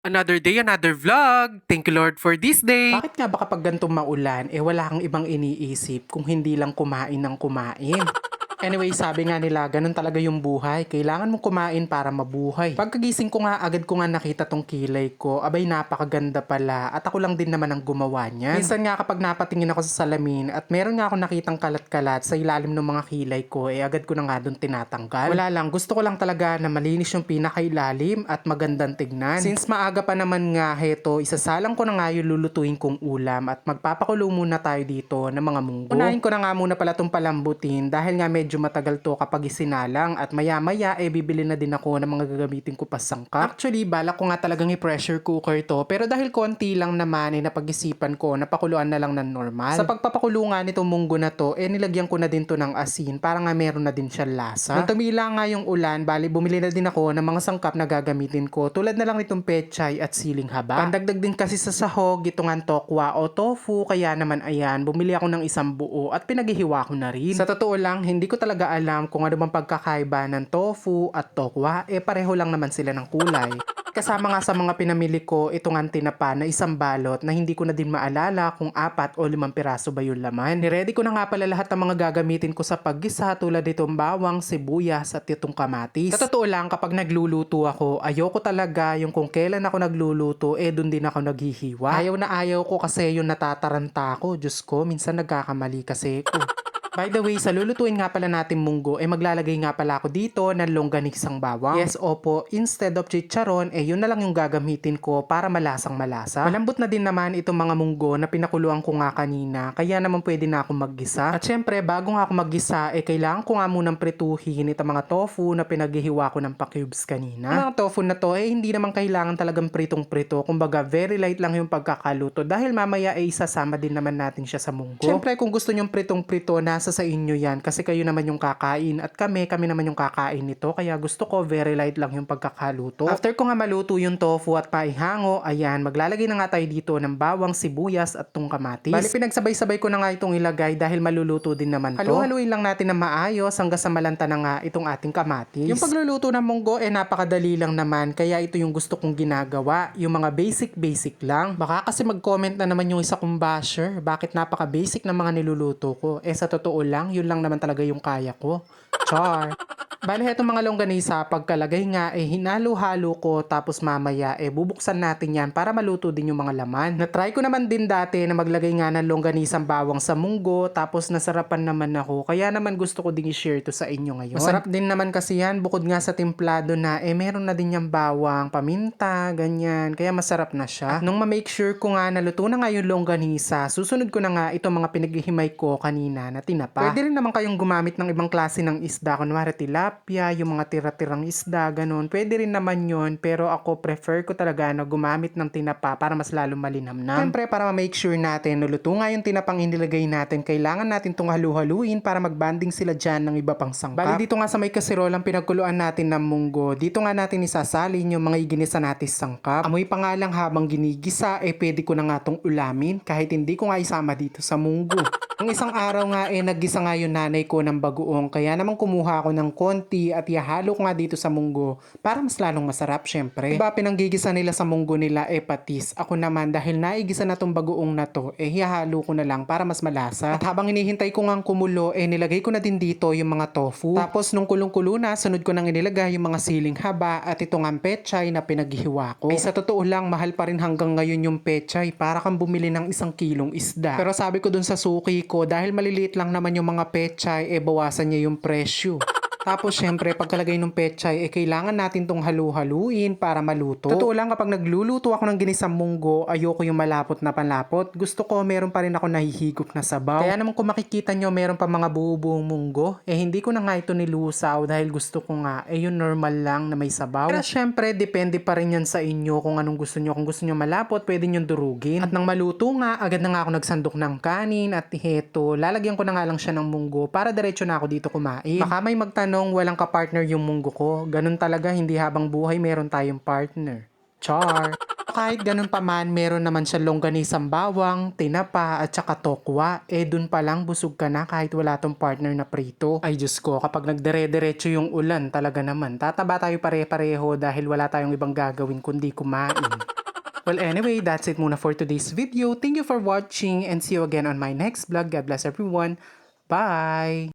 Another day, another vlog. Thank you Lord for this day. Bakit nga ba kapag ganitong maulan, wala kang ibang iniisip kung hindi lang kumain ng kumain? Anyway, sabi nga nila, ganun talaga yung buhay. Kailangan mong kumain para mabuhay. Pagkagising ko nga, agad ko nga nakita tong kilay ko. Abay, napakaganda pala. At ako lang din naman ang gumawa niyan. Minsan nga kapag napatingin ako sa salamin at meron nga ako nakitang kalat-kalat sa ilalim ng mga kilay ko, agad ko na nga dun tinatanggal. Wala lang, gusto ko lang talaga na malinis yung pinakailalim at magandang tignan. Since maaga pa naman nga heto, isasalang ko na nga yung lulutuin kong ulam at magpapakulo muna tayo dito ng mga munggo. Unahin ko na nga muna pala itong palambutin dahil nga medyo matagal to kapag isinalang at maya-maya bibili na din ako ng mga gagamitin ko pa sangkap. Actually, balak ko nga talagang i-pressure cooker to pero dahil konti lang naman napag-isipan ko na pakuluan na lang ng normal. Sa pagpapakulo nga nitong munggo na to, nilagyan ko na din to ng asin para nga meron na din siya lasa. Nung tumila nga yung ulan, bali bumili na din ako ng mga sangkap na gagamitin ko tulad na lang nitong pechay at siling haba. Pandagdag din kasi sa sahog, ito nga tokwa o tofu, kaya naman ayan, bumili ako ng isang buo at pinaghihiwa ko na rin. Sa totoo lang, hindi ko talaga alam kung ano bang pagkakaiba ng tofu at tokwa, pareho lang naman sila ng kulay. Kasama nga sa mga pinamili ko, itong tinapa na isang balot na hindi ko na din maalala kung 4 o 5 piraso ba yung laman. Niready ko na nga pala lahat ng mga gagamitin ko sa paggisa tulad itong bawang, sibuyas at itong kamatis. Sa totoo lang, kapag nagluluto ako, ayoko talaga yung kung kailan ako nagluluto, dun din ako naghihiwa. Ayaw ko kasi yung natataranta ako. Diyos ko, minsan nagkakamali kasi ko. By the way, sa lulutuin nga pala natin munggo, maglalagay nga pala ako dito ng longganisang bawang. Yes, opo, instead of chicharon, yun na lang yung gagamitin ko para malasang malasa. Malambot na din naman itong mga munggo na pinakuluan ko nga kanina, kaya naman pwede na akong maggisa. At syempre, bago nga ako maggisa, kailangan ko nga munang prituhin itong mga tofu na pinaghihiwa ko ng pa-cubes kanina. Ang mga tofu na to, hindi naman kailangan talagang pritong-prito, kumbaga very light lang yung pagkakaluto dahil mamaya isasama din naman natin siya sa munggo. Syempre, kung gusto nyong pritong-prito, nasa sa inyo yan kasi kayo naman yung kakain at kami naman yung kakain nito, kaya gusto ko very light lang yung pagkakaluto. After ko nga maluto yung tofu at paihango, ayan, maglalagay na nga tayo dito ng bawang, sibuyas at tong kamatis. Bali, pinagsabay-sabay ko na nga itong ilagay dahil maluluto din naman to. Halu-haluin lang natin na maayos hanggang sa malanta na nga itong ating kamatis. Yung pagluluto ng munggo napakadali lang naman, kaya ito yung gusto kong ginagawa, yung mga basic lang. Baka kasi mag-comment na naman yung isa kong basher, bakit napaka-basic ng mga niluluto ko. Sa totoo lang, yun lang naman talaga yung kaya ko. Char. Bale, itong mga longganisa, pagkalagay nga, hinalo-halo ko, tapos mamaya, bubuksan natin yan para maluto din yung mga laman. Na-try ko naman din dati na maglagay nga ng longganisang bawang sa munggo, tapos nasarapan naman ako, kaya naman gusto ko din i-share to sa inyo ngayon. Masarap din naman kasi yan, bukod nga sa timplado na, meron na din yung bawang, paminta, ganyan, kaya masarap na siya. At nung ma-make sure ko nga naluto na nga yung longganisa, susunod ko na nga itong mga pinaghihimay ko kanina na tinapa. Pwede rin naman kayong gumamit ng ibang klase ng isda, kunwari tilapia, yung mga tira-tirang isda, ganun. Pwede rin naman yun, pero ako prefer ko talaga na gumamit ng tinapa para mas lalo malinamnam. Siyempre, para ma-make sure natin, nuluto nga yung tinapang inilagay natin, kailangan natin itong halu-haluin para magbanding sila dyan ng iba pang sangkap. Bali, dito nga sa may kasirolang pinagkuluan natin ng munggo, dito nga natin isasalin yung mga iginisa natin sangkap. Amoy pa nga lang habang ginigisa, pwede ko na nga itong ulamin, kahit hindi ko nga isama dito sa munggo. Ang isang araw nga naggisa nga yung nanay ko ng bagoong, kaya naman kumuha ako ng konti at ihalo ko nga dito sa munggo para mas lalong masarap syempre. Diba pinanggigisa nila sa munggo nila patis. Ako naman dahil naigisa na tong bagoong na to, ihalo ko na lang para mas malasa. At habang hinihintay ko nga kumulo, nilagay ko na din dito yung mga tofu. Tapos nung kulong-kulo na, sunod ko nang inilagay yung mga siling haba at itong ang pechay na pinaghihiwa ko. Sa totoo lang, mahal pa rin hanggang ngayon yung pechay, para kang bumili ng 1 kilong isda. Pero sabi ko dun sa suki ko, dahil maliliit lang naman yung mga pechay, bawasan niya yung presyo. Tapos syempre, pagkalagay ng pechay, kailangan natin tong halu-haluin para maluto. Totoo lang, kapag nagluluto ako ng ginisang munggo, ayoko yung malapot na panlapot. Gusto ko meron pa rin ako nahihigop na sabaw. Kaya naman kung makikita nyo, meron pa mga buo-buong munggo. Hindi ko na nga ito nilusaw dahil gusto ko nga, yung normal lang na may sabaw. Pero syempre, depende pa rin yan sa inyo kung anong gusto nyo. Kung gusto nyo malapot, pwede nyo durugin. At nang maluto nga, agad na nga ako nagsandok ng kanin at heto, lalagyan ko na nga lang siya ng munggo para diretso na ako dito kumain. Baka may magtanong, walang kapartner yung munggo ko. Ganun talaga, hindi habang buhay meron tayong partner. Char! Kahit ganun pa man, meron naman siya longganisang bawang, tinapa at saka tokwa. Dun pa lang busog ka na kahit wala tong partner na prito. Ay Diyos ko, kapag nagdire-diretso yung ulan, talaga naman tataba tayo pare-pareho dahil wala tayong ibang gagawin kundi kumain. Well, anyway, that's it muna for today's video. Thank you for watching and see you again on my next vlog. God bless everyone. Bye!